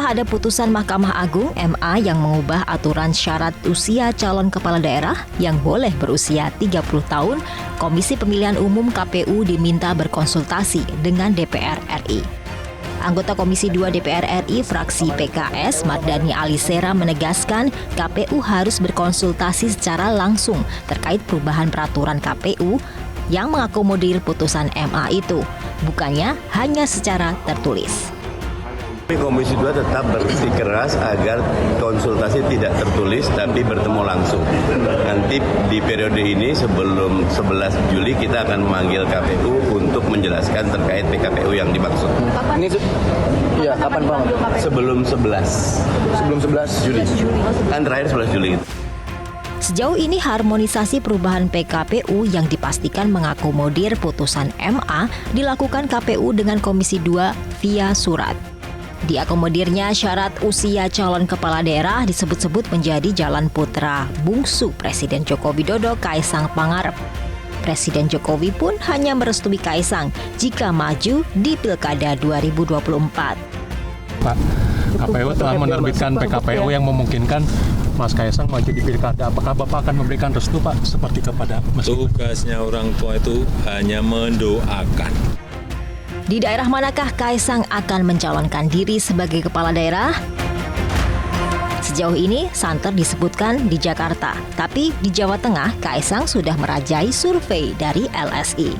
Setelah ada putusan Mahkamah Agung (MA) yang mengubah aturan syarat usia calon kepala daerah yang boleh berusia 30 tahun, Komisi Pemilihan Umum KPU diminta berkonsultasi dengan DPR RI. Anggota Komisi 2 DPR RI fraksi PKS Mardhani Alisera menegaskan KPU harus berkonsultasi secara langsung terkait perubahan peraturan KPU yang mengakomodir putusan MA itu, bukannya hanya secara tertulis. Komisi 2 tetap bersikeras agar konsultasi tidak tertulis tapi bertemu langsung. Nanti di periode ini sebelum 11 Juli kita akan memanggil KPU untuk menjelaskan terkait PKPU yang dimaksud. Ini kapan Pak? Sebelum 11 Juli. Kan terakhir 11 Juli. Sejauh ini harmonisasi perubahan PKPU yang dipastikan mengakomodir putusan MA dilakukan KPU dengan Komisi 2 via surat. Diakomodirnya syarat usia calon kepala daerah disebut-sebut menjadi jalan putra bungsu Presiden Joko Widodo, Kaisang Pangarep. Presiden Jokowi pun hanya merestui Kaisang jika maju di Pilkada 2024. Pak, KPU telah menerbitkan PKPU yang memungkinkan Mas Kaisang maju di Pilkada. Apakah Bapak akan memberikan restu, Pak, seperti kepada Mas? Tugasnya orang tua itu hanya mendoakan. Di daerah manakah Kaisang akan mencalonkan diri sebagai kepala daerah? Sejauh ini, santer disebutkan di Jakarta. Tapi di Jawa Tengah, Kaisang sudah merajai survei dari LSI.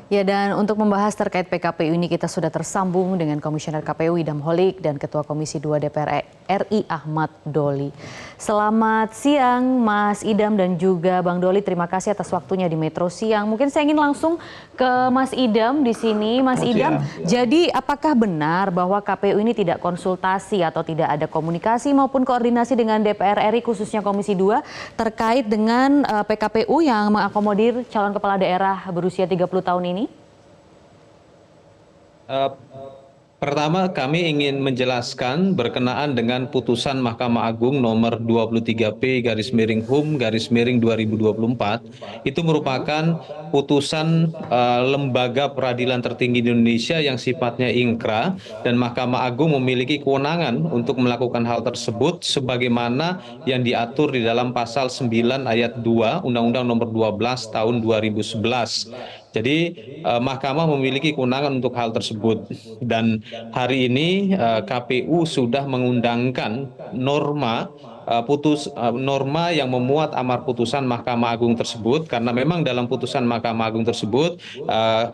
Ya, dan untuk membahas terkait PKPU ini kita sudah tersambung dengan Komisioner KPU Idam Holik dan Ketua Komisi 2 DPR RI Ahmad Doli. Selamat siang Mas Idam dan juga Bang Doli, terima kasih atas waktunya di Metro Siang. Mungkin saya ingin langsung ke Mas Idam di sini. Mas Idam, jadi apakah benar bahwa KPU ini tidak konsultasi atau tidak ada komunikasi maupun koordinasi dengan DPR RI khususnya Komisi 2 terkait dengan PKPU yang mengakomodir calon kepala daerah berusia 30 tahun ini? Pertama, kami ingin menjelaskan berkenaan dengan putusan Mahkamah Agung nomor 23P/HUM/2024 itu merupakan putusan Lembaga Peradilan Tertinggi di Indonesia yang sifatnya ingkrah, dan Mahkamah Agung memiliki kewenangan untuk melakukan hal tersebut sebagaimana yang diatur di dalam pasal 9 ayat 2 Undang-Undang nomor 12 tahun 2011. Jadi Mahkamah memiliki kewenangan untuk hal tersebut, dan hari ini KPU sudah mengundangkan norma yang memuat amar putusan Mahkamah Agung tersebut, karena memang dalam putusan Mahkamah Agung tersebut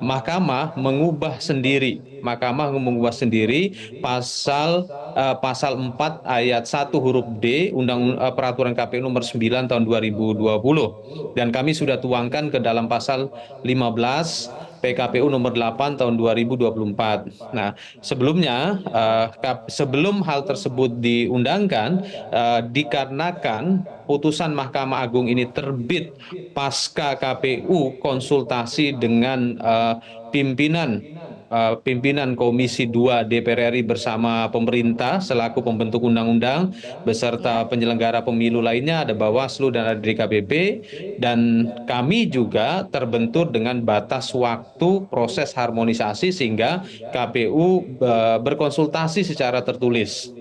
Mahkamah mengubah sendiri pasal 4 ayat 1 huruf D Peraturan KPU nomor 9 tahun 2020, dan kami sudah tuangkan ke dalam pasal 15 PKPU nomor 8 tahun 2024. Nah, sebelumnya sebelum hal tersebut diundangkan, dikarenakan putusan Mahkamah Agung ini terbit pasca KPU konsultasi dengan pimpinan Komisi 2 DPR RI bersama pemerintah selaku pembentuk undang-undang beserta penyelenggara pemilu lainnya, ada Bawaslu dan ada DKPP, dan kami juga terbentur dengan batas waktu proses harmonisasi sehingga KPU berkonsultasi secara tertulis.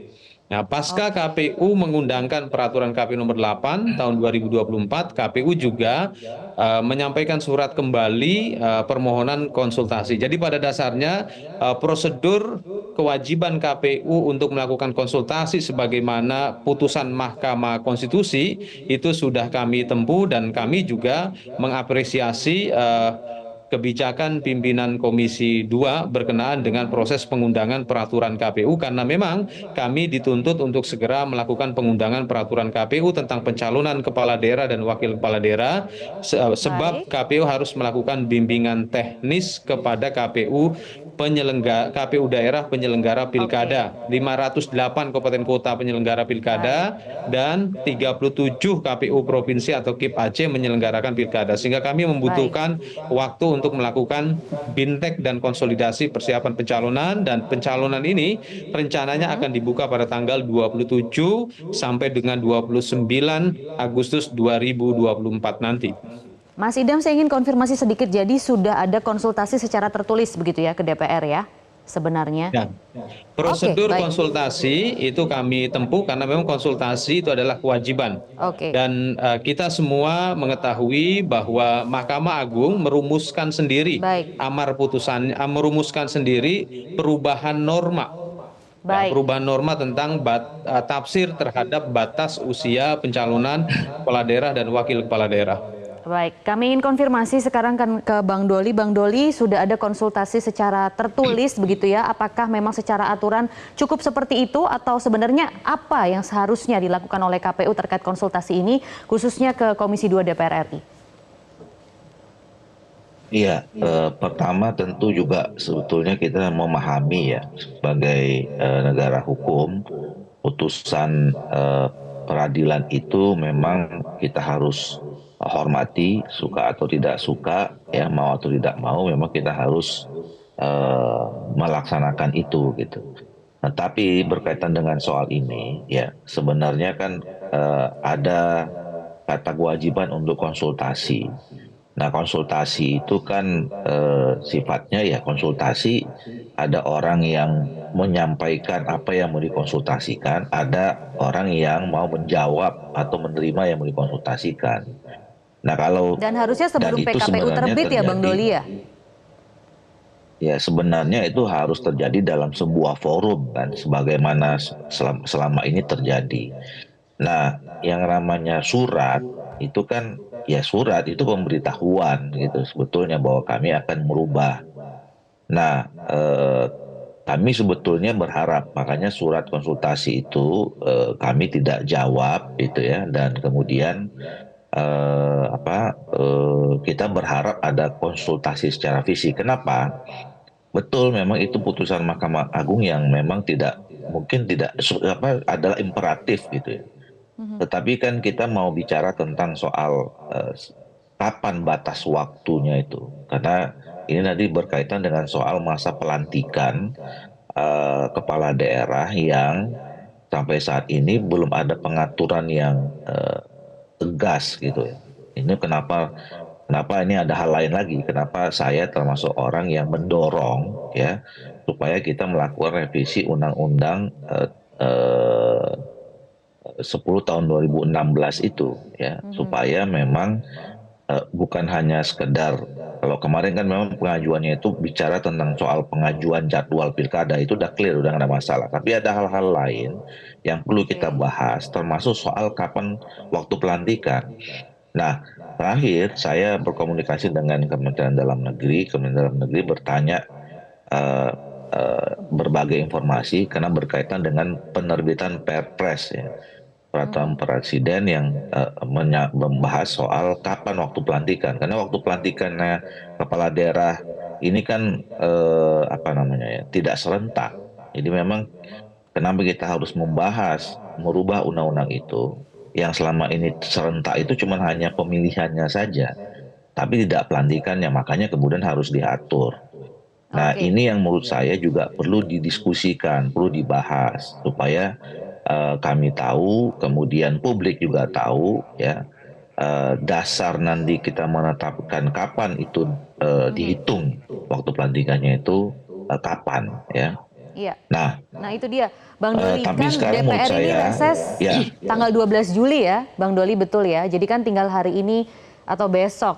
Nah, pasca KPU mengundangkan peraturan KPU nomor 8 tahun 2024, KPU juga menyampaikan surat kembali permohonan konsultasi. Jadi pada dasarnya prosedur kewajiban KPU untuk melakukan konsultasi sebagaimana putusan Mahkamah Konstitusi itu sudah kami tempuh, dan kami juga mengapresiasi kebijakan pimpinan Komisi 2 berkenaan dengan proses pengundangan peraturan KPU, karena memang kami dituntut untuk segera melakukan pengundangan peraturan KPU tentang pencalonan kepala daerah dan wakil kepala daerah, sebab KPU harus melakukan bimbingan teknis kepada KPU daerah penyelenggara pilkada, 508 kabupaten kota penyelenggara pilkada, dan 37 KPU provinsi atau KIP Aceh menyelenggarakan pilkada, sehingga kami membutuhkan waktu untuk melakukan bintek dan konsolidasi persiapan pencalonan, dan pencalonan ini rencananya akan dibuka pada tanggal 27 sampai dengan 29 Agustus 2024 nanti. Mas Idam, saya ingin konfirmasi sedikit, jadi sudah ada konsultasi secara tertulis begitu ya ke DPR ya? sebenarnya? Ya. Prosedur baik. konsultasi itu kami tempuh karena memang konsultasi itu adalah kewajiban. Oke. Dan kita semua mengetahui bahwa Mahkamah Agung merumuskan sendiri Baik. amar putusan, merumuskan sendiri perubahan norma. Ya, Baik. perubahan norma tentang tafsir terhadap batas usia pencalonan kepala daerah dan wakil kepala daerah. Baik, kami ingin konfirmasi sekarang kan ke Bang Doli. Bang Doli, sudah ada konsultasi secara tertulis begitu ya? Apakah memang secara aturan cukup seperti itu atau sebenarnya apa yang seharusnya dilakukan oleh KPU terkait konsultasi ini khususnya ke Komisi 2 DPR RI? Iya, pertama tentu juga sebetulnya kita memahami ya sebagai negara hukum, putusan peradilan itu memang kita harus hormati, suka atau tidak suka, ya mau atau tidak mau, memang kita harus melaksanakan itu gitu. Nah, tapi berkaitan dengan soal ini, ya sebenarnya kan ada kata kewajiban untuk konsultasi. Nah, konsultasi itu kan sifatnya ya konsultasi, ada orang yang menyampaikan apa yang mau dikonsultasikan, ada orang yang mau menjawab atau menerima yang mau dikonsultasikan. Nah, Dan harusnya sebelum itu PKPU sebenarnya terbit ya Bang Doli ya? Ya sebenarnya itu harus terjadi dalam sebuah forum kan, sebagaimana selama ini terjadi. Nah, yang namanya surat itu kan ya surat itu pemberitahuan gitu sebetulnya bahwa kami akan merubah. Nah, kami sebetulnya berharap makanya surat konsultasi itu kami tidak jawab gitu ya, dan kemudian kita berharap ada konsultasi secara fisik. Kenapa? Betul, memang itu putusan Mahkamah Agung yang memang adalah imperatif gitu ya. Tetapi kan kita mau bicara tentang soal kapan batas waktunya itu, karena ini nanti berkaitan dengan soal masa pelantikan kepala daerah yang sampai saat ini belum ada pengaturan yang tegas gitu ya. Ini kenapa ini ada hal lain lagi, kenapa saya termasuk orang yang mendorong ya supaya kita melakukan revisi Undang-Undang 10 tahun 2016 itu ya, supaya memang bukan hanya sekedar, kalau kemarin kan memang pengajuannya itu bicara tentang soal pengajuan jadwal pilkada, itu udah clear, udah nggak ada masalah. Tapi ada hal-hal lain yang perlu kita bahas, termasuk soal kapan waktu pelantikan. Nah, terakhir saya berkomunikasi dengan Kementerian Dalam Negeri. Kementerian Dalam Negeri bertanya berbagai informasi karena berkaitan dengan penerbitan Perpres ya, peraturan presiden yang membahas soal kapan waktu pelantikan. Karena waktu pelantikannya kepala daerah ini kan tidak serentak. Jadi memang kenapa kita harus merubah undang-undang itu yang selama ini serentak itu cuma hanya pemilihannya saja, tapi tidak pelantikannya, makanya kemudian harus diatur. Nah, ini yang menurut saya juga perlu didiskusikan, perlu dibahas supaya kami tahu, kemudian publik juga tahu ya, dasar nanti kita menetapkan kapan itu dihitung waktu pelantikannya itu kapan ya. Iya. Nah itu dia, Bang Doli, tapi kan sekarang DPR ini reses ya, tanggal 12 Juli ya, Bang Doli, betul ya? Jadi kan tinggal hari ini atau besok.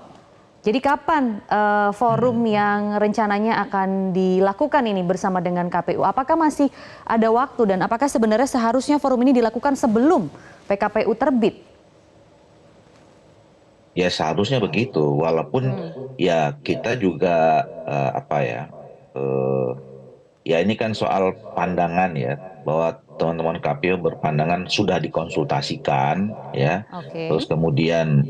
Jadi kapan forum yang rencananya akan dilakukan ini bersama dengan KPU? Apakah masih ada waktu dan apakah sebenarnya seharusnya forum ini dilakukan sebelum PKPU terbit? Ya seharusnya begitu, walaupun ya kita juga ya ini kan soal pandangan ya, bahwa teman-teman KPU berpandangan sudah dikonsultasikan ya. Terus kemudian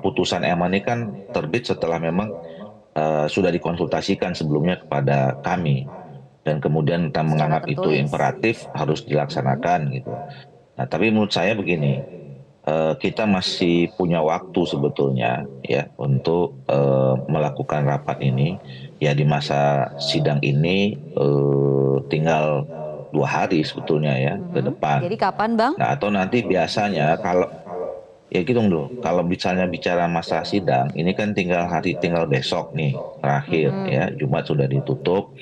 putusan MA ini kan terbit setelah memang sudah dikonsultasikan sebelumnya kepada kami, dan kemudian kita menganggap itu imperatif harus dilaksanakan gitu. Nah, tapi menurut saya begini, kita masih punya waktu sebetulnya ya untuk melakukan rapat ini. Ya di masa sidang ini tinggal 2 hari sebetulnya ya ke depan. Jadi kapan, Bang? Nah, atau nanti biasanya Ya gitu dulu. Kalau misalnya bicara masa sidang, ini kan tinggal besok nih terakhir ya. Jumat sudah ditutup.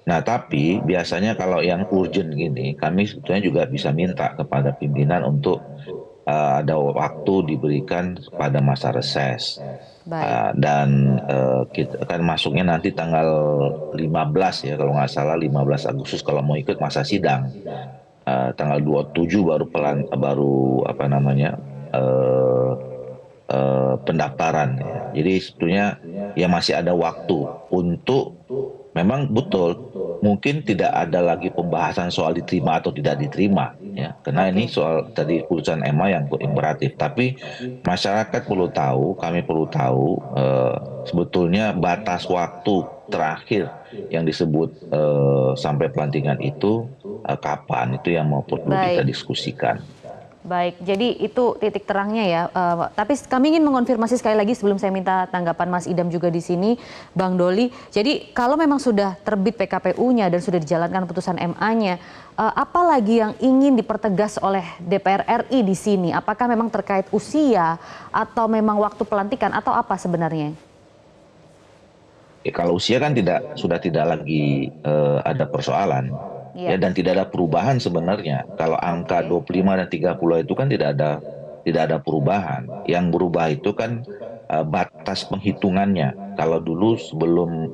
Nah, tapi biasanya kalau yang urgent gini, kami sebetulnya juga bisa minta kepada pimpinan untuk ada waktu diberikan pada masa reses. Baik. Dan kita akan masuknya nanti tanggal 15 ya kalau nggak salah 15 Agustus kalau mau ikut masa sidang. Tanggal 27 baru apa namanya eh, pendaftaran ya. Jadi sebetulnya ya masih ada waktu untuk memang betul mungkin tidak ada lagi pembahasan soal diterima atau tidak diterima ya karena ini soal tadi putusan MA yang imperatif tapi masyarakat perlu tahu kami perlu tahu sebetulnya batas waktu terakhir yang disebut sampai pelantikan itu kapan itu yang perlu kita diskusikan. Baik, jadi itu titik terangnya ya. Tapi kami ingin mengonfirmasi sekali lagi sebelum saya minta tanggapan Mas Idam juga di sini, Bang Doli. Jadi kalau memang sudah terbit PKPU-nya dan sudah dijalankan putusan MA-nya, apa lagi yang ingin dipertegas oleh DPR RI di sini? Apakah memang terkait usia atau memang waktu pelantikan atau apa sebenarnya? Kalau usia kan sudah tidak lagi ada persoalan. Ya, dan tidak ada perubahan sebenarnya. Kalau angka 25 dan 30 itu kan tidak ada perubahan. Yang berubah itu kan batas penghitungannya. Kalau dulu sebelum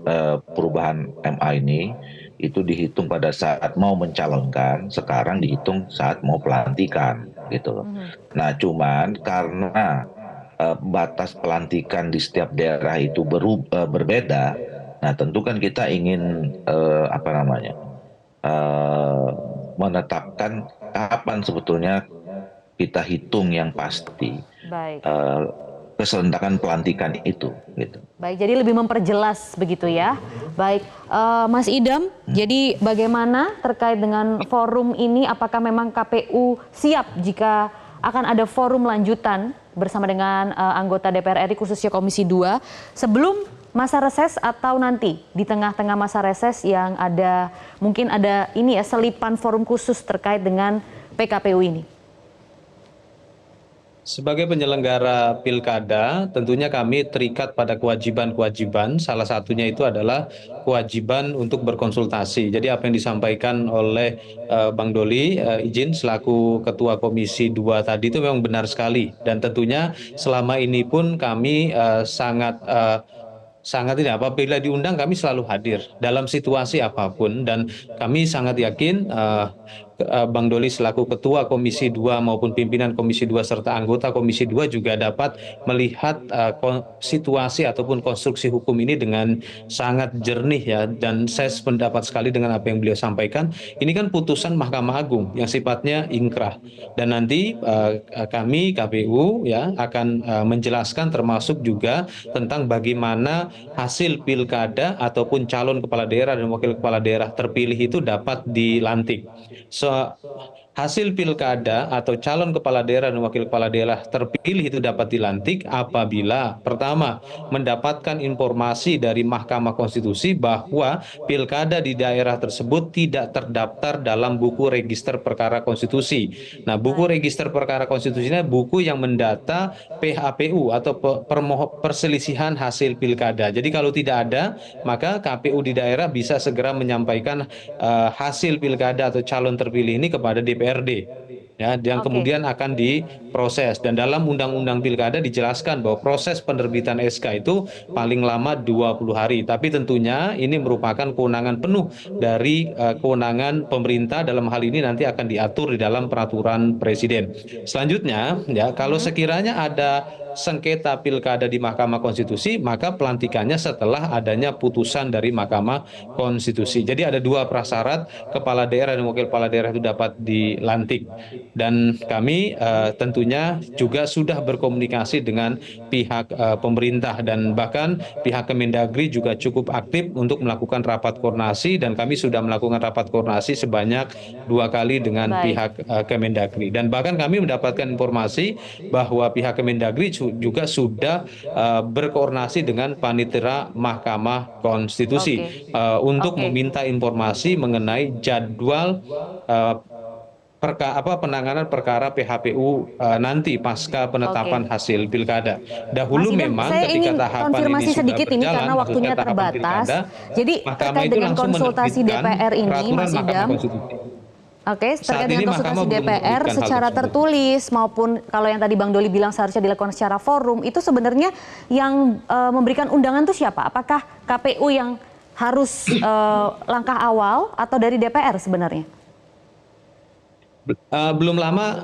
perubahan MA ini itu dihitung pada saat mau mencalonkan, sekarang dihitung saat mau pelantikan gitu loh. Nah, cuman karena batas pelantikan di setiap daerah itu berbeda. Nah, tentu kan kita ingin menetapkan kapan sebetulnya kita hitung yang pasti keserentakan pelantikan itu. Gitu. Baik, jadi lebih memperjelas begitu ya. Baik, Mas Idam, jadi bagaimana terkait dengan forum ini? Apakah memang KPU siap jika akan ada forum lanjutan bersama dengan anggota DPR RI khususnya Komisi 2 sebelum masa reses atau nanti di tengah-tengah masa reses yang ada mungkin ada ini ya selipan forum khusus terkait dengan PKPU ini? Sebagai penyelenggara pilkada, tentunya kami terikat pada kewajiban-kewajiban. Salah satunya itu adalah kewajiban untuk berkonsultasi. Jadi apa yang disampaikan oleh Bang Doli, izin selaku Ketua Komisi 2 tadi itu memang benar sekali. Dan tentunya selama ini pun kami sangat ini apabila diundang kami selalu hadir dalam situasi apapun dan kami sangat yakin Bang Doli selaku Ketua Komisi 2 maupun pimpinan Komisi 2 serta anggota Komisi 2 juga dapat melihat situasi ataupun konstruksi hukum ini dengan sangat jernih ya dan saya sependapat sekali dengan apa yang beliau sampaikan. Ini kan putusan Mahkamah Agung yang sifatnya ingkrah dan nanti kami KPU ya akan menjelaskan termasuk juga tentang bagaimana hasil pilkada ataupun calon kepala daerah dan wakil kepala daerah terpilih itu dapat dilantik. Hasil pilkada atau calon kepala daerah dan wakil kepala daerah terpilih itu dapat dilantik apabila pertama mendapatkan informasi dari Mahkamah Konstitusi bahwa pilkada di daerah tersebut tidak terdaftar dalam buku register perkara konstitusi. Nah, buku register perkara konstitusinya buku yang mendata PHPU atau perselisihan hasil pilkada. Jadi kalau tidak ada, maka KPU di daerah bisa segera menyampaikan hasil pilkada atau calon terpilih ini kepada DPRD ya yang kemudian akan diproses dan dalam undang-undang pilkada dijelaskan bahwa proses penerbitan SK itu paling lama 20 hari tapi tentunya ini merupakan kewenangan penuh dari kewenangan pemerintah dalam hal ini nanti akan diatur di dalam peraturan presiden. Selanjutnya ya kalau sekiranya ada sengketa pilkada di Mahkamah Konstitusi, maka pelantikannya setelah adanya putusan dari Mahkamah Konstitusi. Jadi ada dua prasyarat kepala daerah dan wakil kepala daerah itu dapat dilantik. Dan kami tentunya juga sudah berkomunikasi dengan pihak pemerintah dan bahkan pihak Kemendagri juga cukup aktif untuk melakukan rapat koordinasi dan kami sudah melakukan rapat koordinasi sebanyak 2 kali dengan pihak Kemendagri. Dan bahkan kami mendapatkan informasi bahwa pihak Kemendagri juga sudah berkoordinasi dengan panitera Mahkamah Konstitusi untuk meminta informasi mengenai jadwal penanganan perkara PHPU nanti pasca penetapan hasil pilkada. Dahulu Mas Idam, memang saya ketika ingin tahapan konfirmasi ini sudah sedikit ini berjalan, karena waktunya maksudnya tahapan terbatas. pilkada, Jadi Mahkamah terkait itu dengan langsung konsultasi menerbitkan DPR ini, peraturan Mas Mahkamah Idam. Konstitusi. Oke, Saat terkait ini dengan konsultasi Mahkamah belum DPR menerbitkan hal secara tersebut. tertulis maupun kalau yang tadi Bang Doli bilang seharusnya dilakukan secara forum, itu sebenarnya yang memberikan undangan itu siapa? Apakah KPU yang harus langkah awal atau dari DPR sebenarnya? Belum lama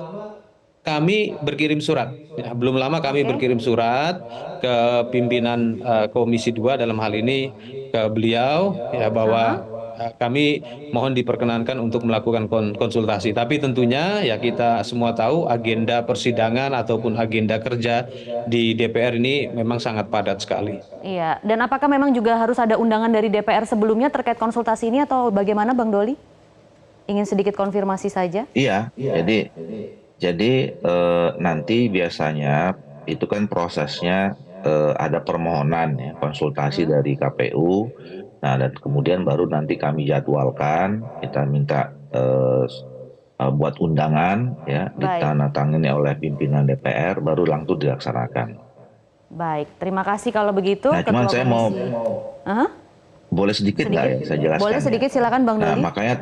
kami berkirim surat. Ya, belum lama kami berkirim surat ke pimpinan Komisi 2 dalam hal ini ke beliau ya bahwa kami mohon diperkenankan untuk melakukan konsultasi. Tapi tentunya ya kita semua tahu agenda persidangan ataupun agenda kerja di DPR ini memang sangat padat sekali. Iya, dan apakah memang juga harus ada undangan dari DPR sebelumnya terkait konsultasi ini atau bagaimana Bang Doli? Ingin sedikit konfirmasi saja. Iya, jadi nanti biasanya itu kan prosesnya ada permohonan ya, konsultasi dari KPU. Nah, dan kemudian baru nanti kami jadwalkan, kita minta buat undangan ya, ditandatangani oleh pimpinan DPR, baru langsung dilaksanakan. Baik, terima kasih kalau begitu. Nah, cuman saya mau boleh sedikit nggak ya saya jelaskan? Boleh sedikit, silakan Bang Nah, Doli. makanya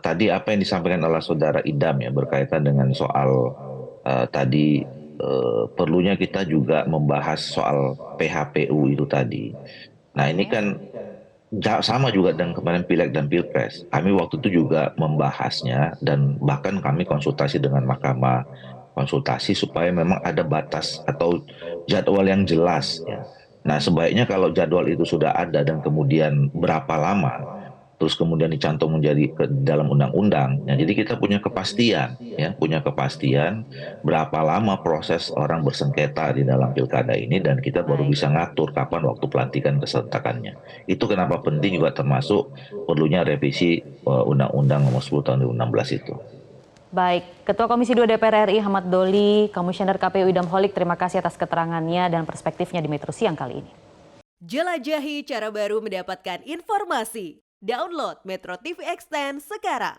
tadi apa yang disampaikan oleh Saudara Idam ya berkaitan dengan soal tadi perlunya kita juga membahas soal PHPU itu tadi. Nah, ini kan sama juga dengan kemarin Pileg dan Pilpres. Kami waktu itu juga membahasnya dan bahkan kami konsultasi dengan Mahkamah Konsultasi supaya memang ada batas atau jadwal yang jelas ya. Nah, sebaiknya kalau jadwal itu sudah ada dan kemudian berapa lama terus kemudian dicantum menjadi ke dalam undang-undang. Nah, jadi kita punya kepastian berapa lama proses orang bersengketa di dalam pilkada ini dan kita baru bisa ngatur kapan waktu pelantikan keserentakannya. Itu kenapa penting juga termasuk perlunya revisi Undang-Undang Nomor 10 Tahun 2016 itu. Baik, Ketua Komisi 2 DPR RI Ahmad Doli, Komisioner KPU Idam Holik, terima kasih atas keterangannya dan perspektifnya di Metro Siang kali ini. Jelajahi cara baru mendapatkan informasi. Download Metro TV Extend sekarang.